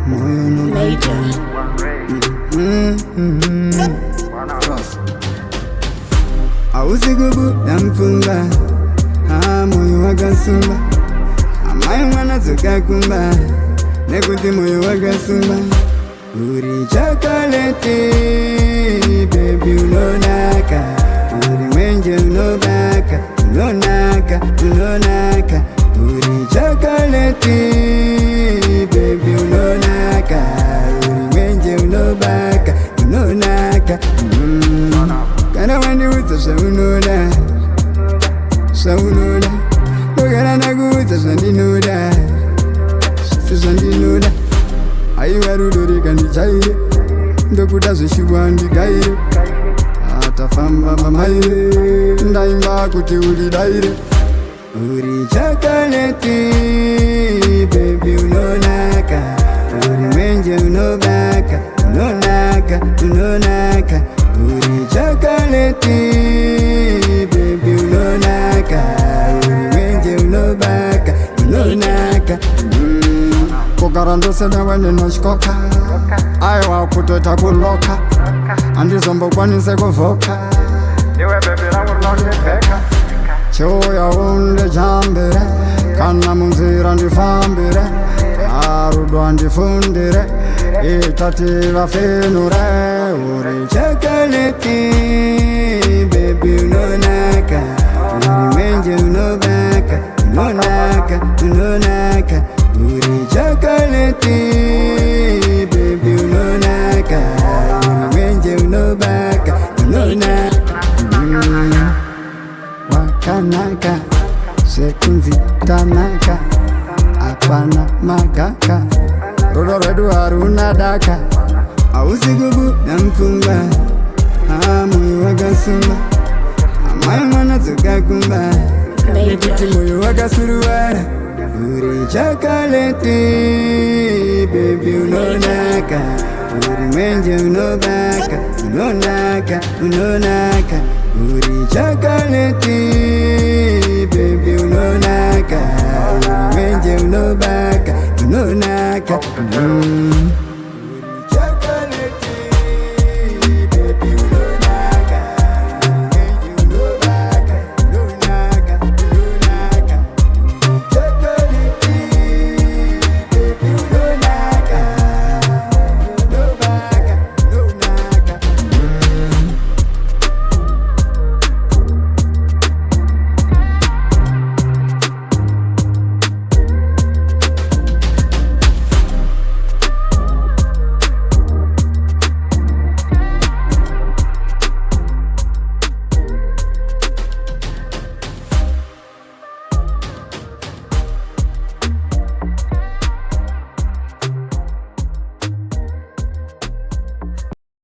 moyo no Major. Ausigubu namfunga moyo wagasumba amayo mwana zokakumba nekuti moyo wagasumba uri chocolate baby unonaka uri mwenje unobaka unonaka uri chocolate baby unonaka uri mwenje unobaka unonaka kana wandiudza zvaunoda ndogara ndakuudza zvandinoda sezvandinoda aiwa rudo rikandichaire ndokuda zveshuwa ndigaire atafamba mamaire ndaimba kuti ulidaire uri chocolate baby unonaka uri mwenje unobaka unonaka uri chocolate baby unonaka uri mwenje unobaka unonaka kugara ndoseda wendinosvikoka aiwa kutota kuloka handizombokwanise kuvhoka chiuya undijambire kana munzira ndifambire arudo andifundire itati vafenure uri chocolate baby unonaka uri mwenje unobaka unonaka uri chocolate baby unonaka uri mwenje unobaka unonaka wakanaka sekunzi tanaka apana magaka rudo rwedu haruna daka ausigubu namfunga moyo wagasumba amayo mwana zokakumba nekuti moyo wakasuruwara uri chocolate baby unonaka uri mwenje unobaka unonaka uri chocolate baby unonaka uri mwenje unobaka unonaka